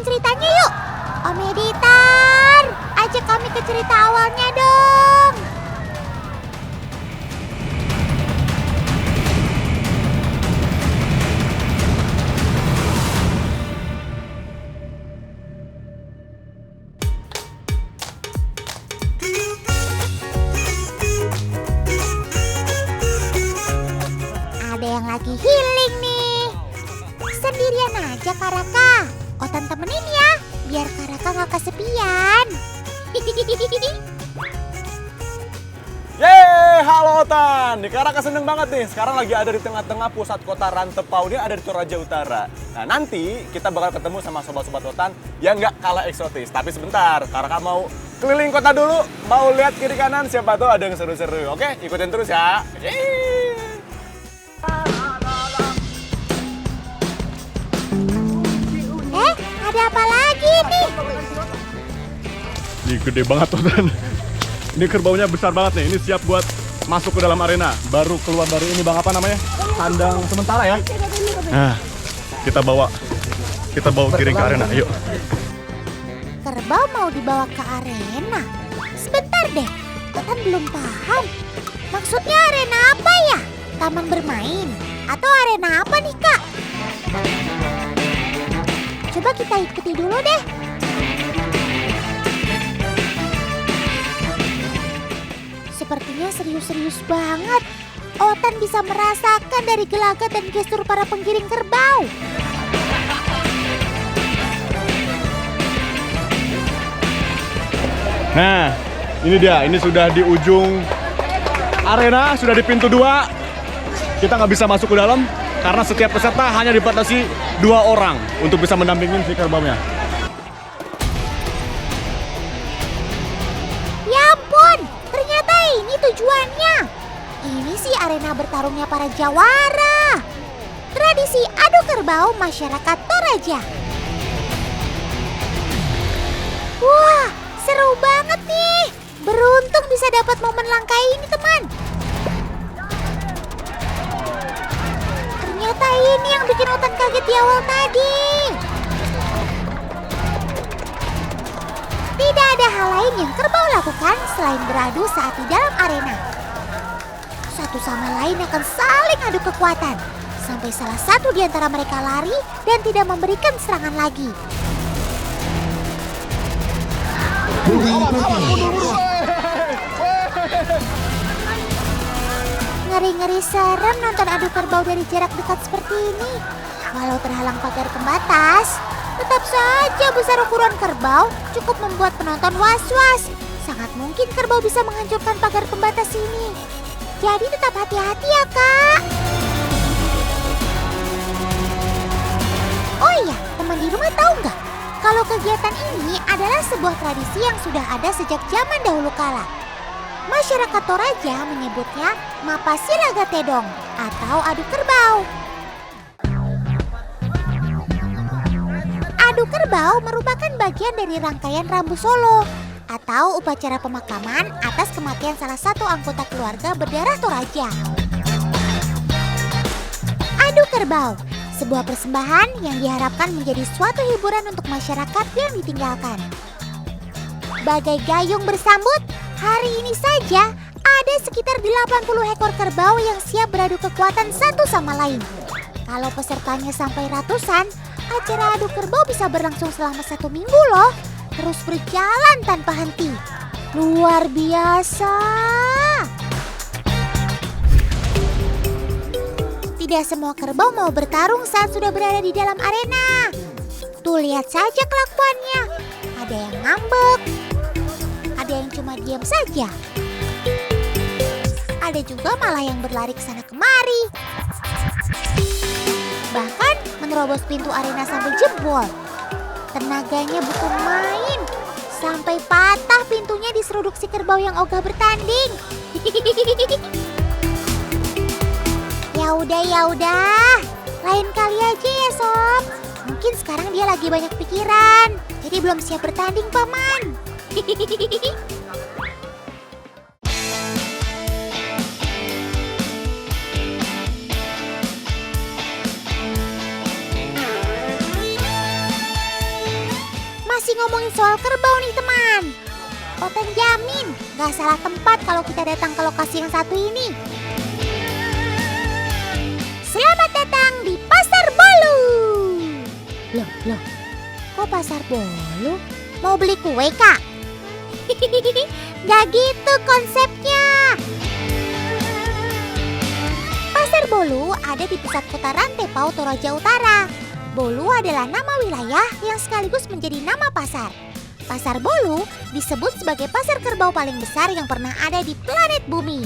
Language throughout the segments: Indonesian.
ceritanya yuk. Om Editor, ajak kami ke cerita awalnya dong. Ada yang lagi healing nih. Sendirian aja Karaka. Otan temenin ya, biar Karaka gak kesepian. Yeay, halo Otan. Nih Karaka seneng banget nih. Sekarang lagi ada di tengah-tengah pusat kota Rantepau. Dia ada di Toraja Utara. Nah nanti kita bakal ketemu sama sobat-sobat Otan yang gak kalah eksotis. Tapi sebentar, Karaka mau keliling kota dulu. Mau lihat kiri kanan, siapa tahu ada yang seru-seru. Oke, ikutin terus ya. Yeay. Ada apa lagi nih? Ini gede banget Otan. Ini kerbaunya besar banget nih. Ini siap buat masuk ke dalam arena. Baru keluar dari ini bang, apa namanya? Kandang sementara ya. Nah, kita bawa kiring ke arena. Ayo. Kerbau mau dibawa ke arena? Sebentar deh, Otan belum paham. Maksudnya arena apa ya? Taman bermain? Atau arena apa nih Kak? Coba kita ikuti dulu deh. Sepertinya serius-serius banget. Otan bisa merasakan dari gelagat dan gestur para penggiring kerbau. Nah, ini dia. Ini sudah di ujung arena, sudah di pintu 2. Kita nggak bisa masuk ke dalam karena setiap peserta hanya dibatasi 2 orang untuk bisa mendampingin si kerbaunya. Ya ampun, ternyata ini tujuannya. Ini sih arena bertarungnya para jawara. Tradisi adu kerbau masyarakat Toraja. Wah, seru banget nih. Beruntung bisa dapat momen langka ini teman. Ternyata ini yang bikin Otan kaget di awal tadi. Tidak ada hal lain yang kerbau lakukan selain beradu saat di dalam arena. Satu sama lain akan saling adu kekuatan, sampai salah satu di antara mereka lari dan tidak memberikan serangan lagi. Ngeri-ngeri serem nonton adu kerbau dari jarak dekat seperti ini. Walau terhalang pagar pembatas, tetap saja besar ukuran kerbau cukup membuat penonton was-was. Sangat mungkin kerbau bisa menghancurkan pagar pembatas ini. Jadi tetap hati-hati ya Kak. Oh iya, teman di rumah tahu nggak? Kalau kegiatan ini adalah sebuah tradisi yang sudah ada sejak zaman dahulu kala. Masyarakat Toraja menyebutnya Mapasiraga Tedong atau adu kerbau. Adu kerbau merupakan bagian dari rangkaian Rambu Solo atau upacara pemakaman atas kematian salah satu anggota keluarga berdarah Toraja. Adu kerbau, sebuah persembahan yang diharapkan menjadi suatu hiburan untuk masyarakat yang ditinggalkan. Bagai gayung bersambut, hari ini saja ada sekitar 80 ekor kerbau yang siap beradu kekuatan satu sama lain. Kalau pesertanya sampai ratusan, acara adu kerbau bisa berlangsung selama 1 minggu loh. Terus berjalan tanpa henti. Luar biasa. Tidak semua kerbau mau bertarung saat sudah berada di dalam arena. Tuh lihat saja kelakuannya. Ada yang ngambek. Ada yang cuma diam saja. Ada juga malah yang berlari ke sana kemari. Bahkan menerobos pintu arena sampai jebol. Tenaganya bukan main. Sampai patah pintunya diseruduk si kerbau yang ogah bertanding. Ya udah. Lain kali aja ya Sob. Mungkin sekarang dia lagi banyak pikiran. Jadi belum siap bertanding Paman. masih ngomongin soal kerbau nih teman. Otan jamin gak salah tempat kalau kita datang ke lokasi yang satu ini. Selamat datang di Pasar Bolu. Loh, kok Pasar Bolu? Mau beli kue kak? Gak gitu konsepnya. Pasar Bolu ada di pusat kota Rantepao, Toraja Utara. Bolu adalah nama wilayah yang sekaligus menjadi nama pasar. Pasar Bolu disebut sebagai pasar kerbau paling besar yang pernah ada di planet bumi.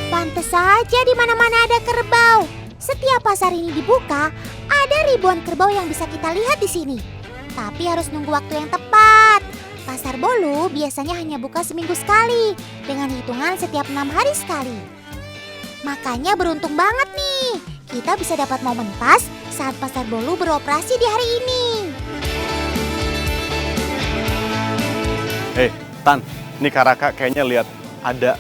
Pantes saja di mana-mana ada kerbau. Setiap pasar ini dibuka, ada ribuan kerbau yang bisa kita lihat di sini. Tapi harus nunggu waktu yang tepat. Pasar Bolu biasanya hanya buka seminggu sekali, dengan hitungan setiap 6 hari sekali. Makanya beruntung banget nih, kita bisa dapat momen pas saat Pasar Bolu beroperasi di hari ini. Tan, ini Kak Raka kayaknya lihat ada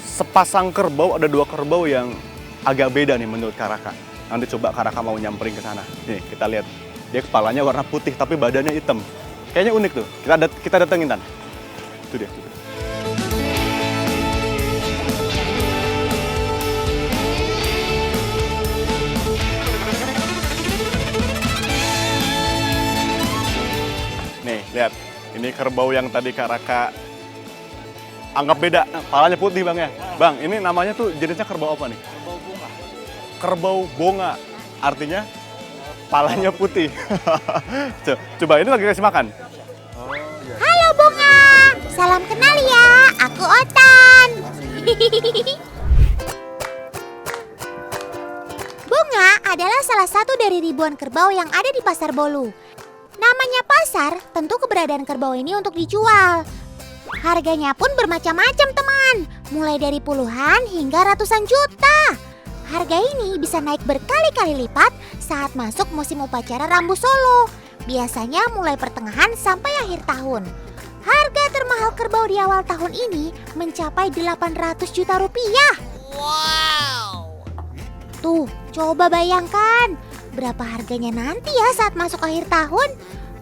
sepasang kerbau, ada 2 kerbau yang agak beda nih menurut Kak Raka. Nanti coba Kak Raka mau nyamperin ke sana. Nih, kita lihat. Dia kepalanya warna putih tapi badannya hitam. Kayaknya unik tuh. Kita datengin, Tan. Itu dia. Nih, lihat. Ini kerbau yang tadi Kak Raka anggap beda. Kepalanya putih, Bang ya. Bang, ini namanya tuh jenisnya kerbau apa nih? Kerbau bunga. Kerbau bonga. Artinya palanya putih. Coba ini lagi kasih makan. Halo Bunga, salam kenal ya, aku Otan. Bunga adalah salah satu dari ribuan kerbau yang ada di Pasar Bolu. Namanya pasar, tentu keberadaan kerbau ini untuk dijual. Harganya pun bermacam-macam teman, mulai dari puluhan hingga ratusan juta. Harga ini bisa naik berkali-kali lipat saat masuk musim upacara Rambu Solo. Biasanya mulai pertengahan sampai akhir tahun. Harga termahal kerbau di awal tahun ini mencapai 800 juta rupiah. Wow. Tuh, coba bayangkan berapa harganya nanti ya saat masuk akhir tahun.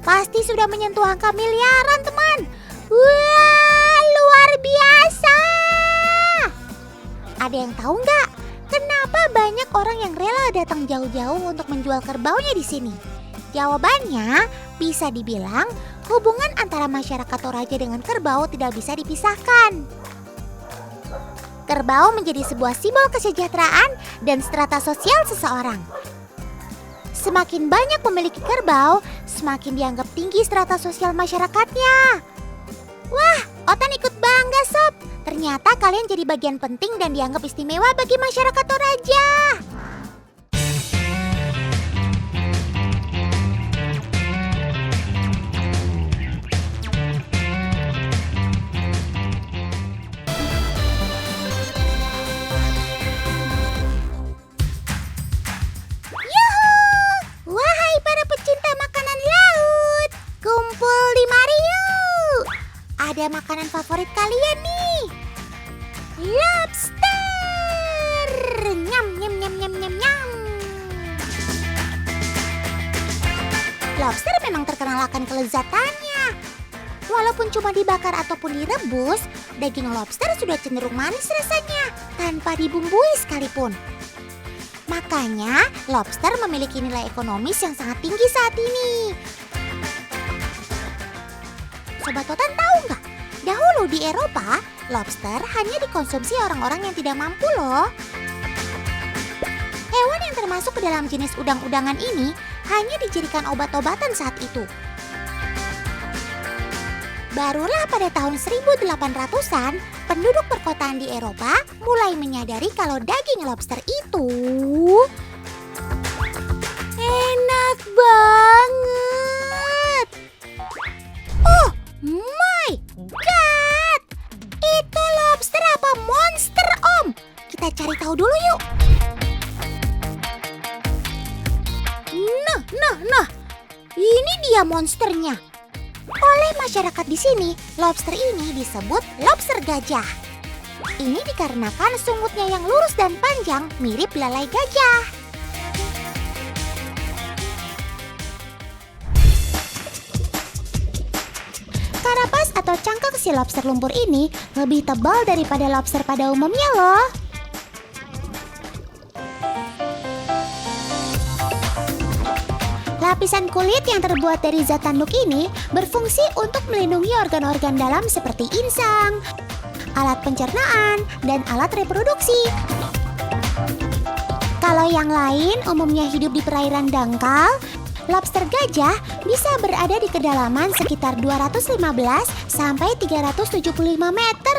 Pasti sudah menyentuh angka miliaran teman. Wah, luar biasa. Ada yang tahu nggak? Kenapa banyak orang yang rela datang jauh-jauh untuk menjual kerbaunya di sini? Jawabannya bisa dibilang hubungan antara masyarakat Toraja dengan kerbau tidak bisa dipisahkan. Kerbau menjadi sebuah simbol kesejahteraan dan strata sosial seseorang. Semakin banyak memiliki kerbau, semakin dianggap tinggi strata sosial masyarakatnya. Wah, Otan ikut bangga sob. Ternyata kalian jadi bagian penting dan dianggap istimewa bagi masyarakat Toraja. Yuhu! Wahai para pecinta makanan laut, kumpul di mari yuk. Ada makanan favorit kalian nih. Lobster. Nyam nyam nyam nyam nyam nyam. Lobster memang terkenal akan kelezatannya. Walaupun cuma dibakar ataupun direbus, daging lobster sudah cenderung manis rasanya tanpa dibumbui sekalipun. Makanya lobster memiliki nilai ekonomis yang sangat tinggi saat ini. Sobat Otan tahu nggak? Dahulu di Eropa, lobster hanya dikonsumsi orang-orang yang tidak mampu loh. Hewan yang termasuk ke dalam jenis udang-udangan ini hanya dijadikan obat-obatan saat itu. Barulah pada tahun 1800-an, penduduk perkotaan di Eropa mulai menyadari kalau daging lobster itu enak banget. Oh my God! Itu lobster apa monster, Om? Kita cari tahu dulu yuk. Nah, ini dia monsternya. Oleh masyarakat di sini, lobster ini disebut lobster gajah. Ini dikarenakan sungutnya yang lurus dan panjang mirip belalai gajah. si lobster lumpur ini lebih tebal daripada lobster pada umumnya loh. Lapisan kulit yang terbuat dari zat tanduk ini berfungsi untuk melindungi organ-organ dalam seperti insang, alat pencernaan, dan alat reproduksi. Kalau yang lain umumnya hidup di perairan dangkal, lobster gajah bisa berada di kedalaman sekitar 215 sampai 375 meter.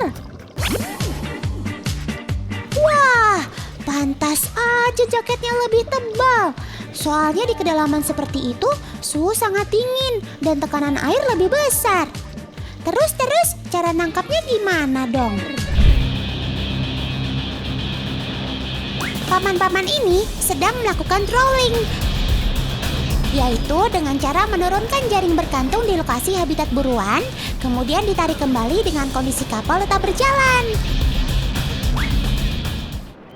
Wah, pantas aja jaketnya lebih tebal. Soalnya di kedalaman seperti itu, suhu sangat dingin dan tekanan air lebih besar. Terus, cara nangkapnya gimana dong? Paman-paman ini sedang melakukan trolling, yaitu dengan cara menurunkan jaring berkantung di lokasi habitat buruan, kemudian ditarik kembali dengan kondisi kapal tetap berjalan.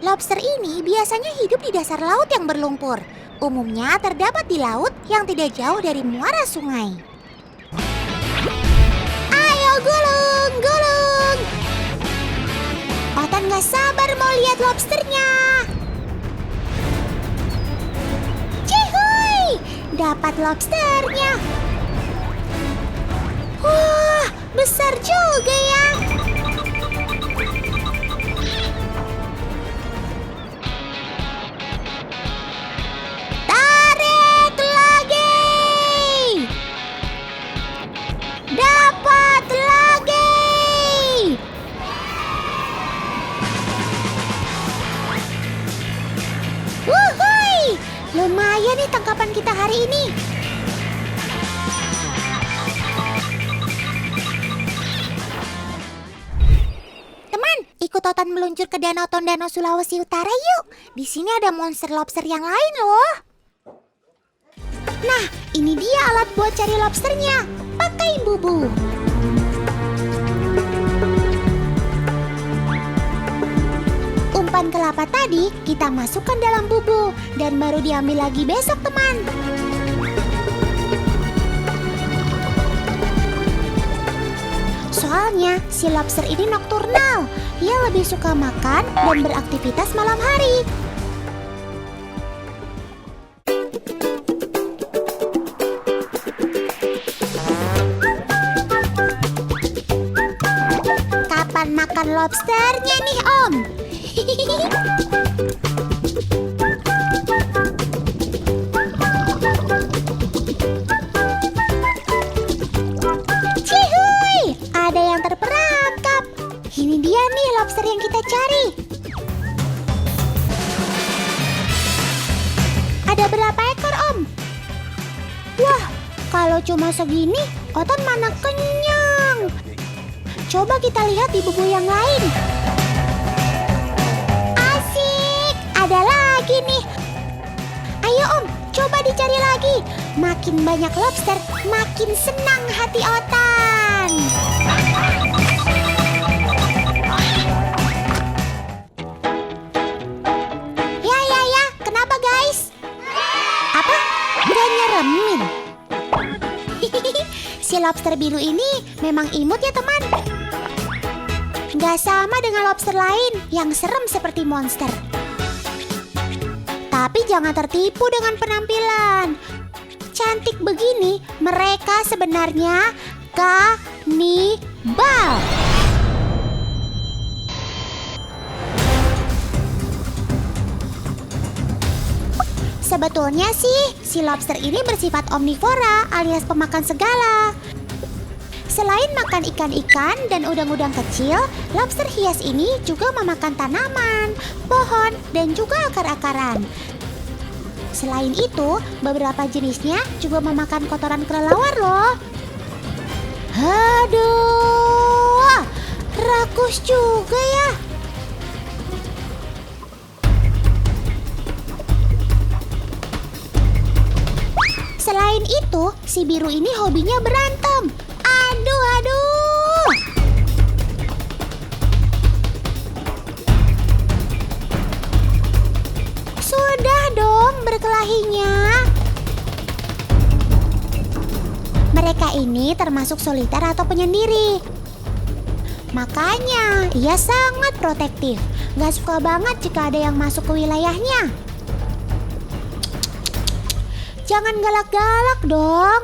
Lobster ini biasanya hidup di dasar laut yang berlumpur. Umumnya terdapat di laut yang tidak jauh dari muara sungai. Ayo gulung, gulung! Otan gak sabar mau lihat lobsternya. Cihuy! Dapat lobsternya. Wah, besar juga ya. Lumayan nih tangkapan kita hari ini. Teman, ikut Otan meluncur ke Danau Tondano, Sulawesi Utara yuk. Di sini ada monster lobster yang lain loh. Nah, ini dia alat buat cari lobsternya. Pakai bubu. Umpan kelapa tadi kita masukkan dalam bubu dan baru diambil lagi besok, teman. Soalnya si lobster ini nokturnal. Ia lebih suka makan dan beraktivitas malam hari. Kapan makan lobsternya nih, Om? Cihuy, ada yang terperangkap. Ini dia nih lobster yang kita cari. Ada berapa ekor, Om? Wah, kalau cuma segini, Otan mana kenyang. Coba kita lihat di bubu yang lain. Ada lagi nih. Ayo Om, coba dicari lagi. Makin banyak lobster, makin senang hati Otan. Ya, kenapa guys? Apa? Gak nyeremin? Si lobster biru ini memang imut ya teman. Gak sama dengan lobster lain yang serem seperti monster. Tapi jangan tertipu dengan penampilan. Cantik begini, mereka sebenarnya kanibal. Sebetulnya sih, si lobster ini bersifat omnivora alias pemakan segala. Selain makan ikan-ikan dan udang-udang kecil, lobster hias ini juga memakan tanaman, pohon, dan juga akar-akaran. Selain itu, beberapa jenisnya juga memakan kotoran kelelawar loh. Aduh, rakus juga ya. Selain itu, si biru ini hobinya berantem. Aduh. Sudah dong berkelahinya. Mereka ini termasuk soliter atau penyendiri. Makanya ia sangat protektif. Gak suka banget jika ada yang masuk ke wilayahnya. Jangan galak-galak dong.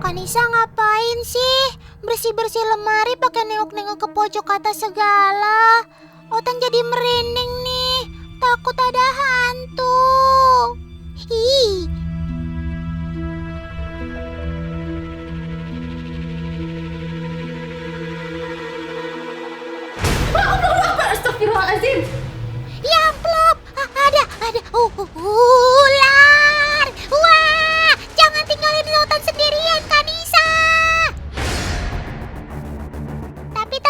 Kanisa ngapain sih? Bersih-bersih lemari pakai nengok-nengok ke pojok atas segala. Otan jadi merinding nih. Takut ada hantu. Hi. Astagfirullahaladzim. Ya amplop. Ada. Ular. Wah, jangan tinggalin Otan sendirian, Kanisa. Tapi.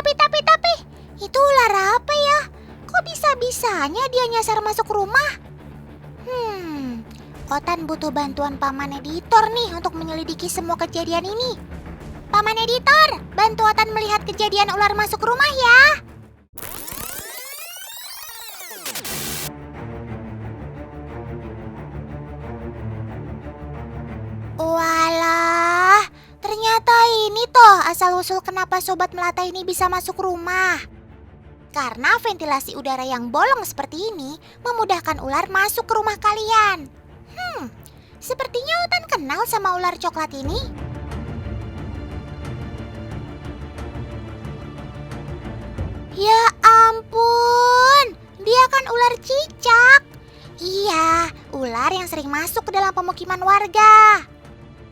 Itu ular apa ya? Kok bisa-bisanya dia nyasar masuk rumah? Otan butuh bantuan Paman Editor nih untuk menyelidiki semua kejadian ini. Paman Editor, bantu Otan melihat kejadian ular masuk rumah ya. Walah, ternyata ini toh asal-usul kenapa Sobat Melata ini bisa masuk rumah. Karena ventilasi udara yang bolong seperti ini memudahkan ular masuk ke rumah kalian. Sepertinya Otan kenal sama ular coklat ini. Ya ampun, dia kan ular cicak. Iya, ular yang sering masuk ke dalam pemukiman warga.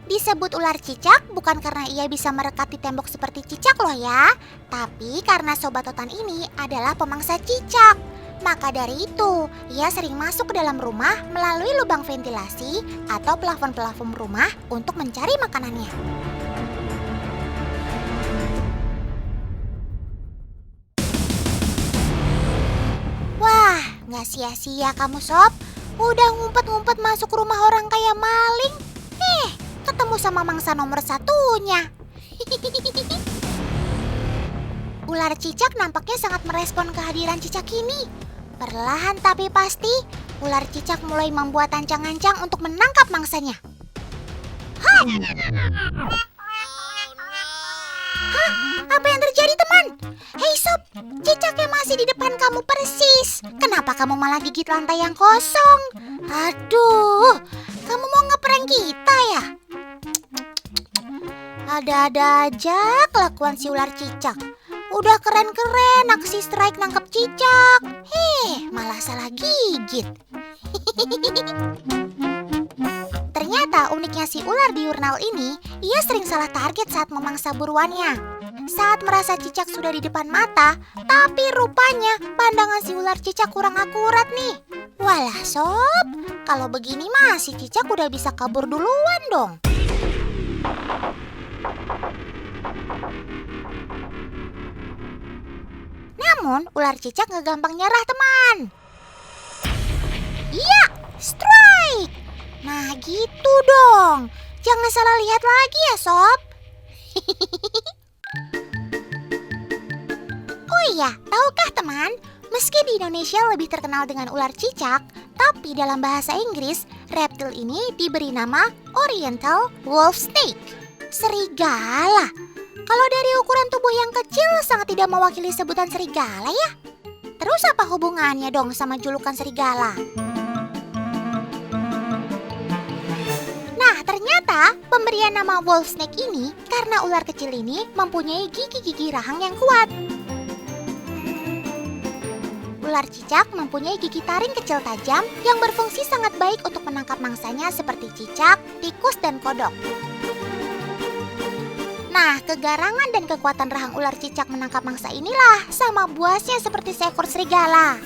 Disebut ular cicak bukan karena ia bisa merekat di tembok seperti cicak loh ya, tapi karena Sobat Otan ini adalah pemangsa cicak. Maka dari itu, ia sering masuk ke dalam rumah melalui lubang ventilasi atau plafon-plafon rumah untuk mencari makanannya. Wah, gak sia-sia kamu Sob. Udah ngumpet-ngumpet masuk rumah orang kayak maling. Ketemu sama mangsa nomor satunya. Ular cicak nampaknya sangat merespon kehadiran cicak ini. Perlahan tapi pasti, ular cicak mulai membuat ancang-ancang untuk menangkap mangsanya. Hah? Apa yang terjadi teman? Hei Sob, cicaknya masih di depan kamu persis. Kenapa kamu malah gigit lantai yang kosong? Aduh, kamu mau ngeprank kita ya? Ada-ada aja kelakuan si ular cicak. Udah keren-keren aksi strike nangkep cicak. Malah salah gigit. Ternyata uniknya si ular diurnal ini, ia sering salah target saat memangsa buruannya. Saat merasa cicak sudah di depan mata, tapi rupanya pandangan si ular cicak kurang akurat nih. Walah Sob, kalau begini mah si cicak udah bisa kabur duluan dong. Namun, ular cicak gak gampang nyerah teman. Iya, strike. Nah gitu dong. Jangan salah lihat lagi ya Sob. Oh iya, tahukah teman, meski di Indonesia lebih terkenal dengan ular cicak, tapi dalam bahasa Inggris, reptil ini diberi nama Oriental Wolf Snake, serigala. Kalau dari ukuran tubuh yang kecil sangat tidak mewakili sebutan serigala ya. Terus apa hubungannya dong sama julukan serigala? Nah, ternyata pemberian nama wolf snake ini karena ular kecil ini mempunyai gigi-gigi rahang yang kuat. Ular cicak mempunyai gigi taring kecil tajam yang berfungsi sangat baik untuk menangkap mangsanya seperti cicak, tikus, dan kodok. Nah, kegarangan dan kekuatan rahang ular cicak menangkap mangsa inilah sama buasnya seperti seekor serigala.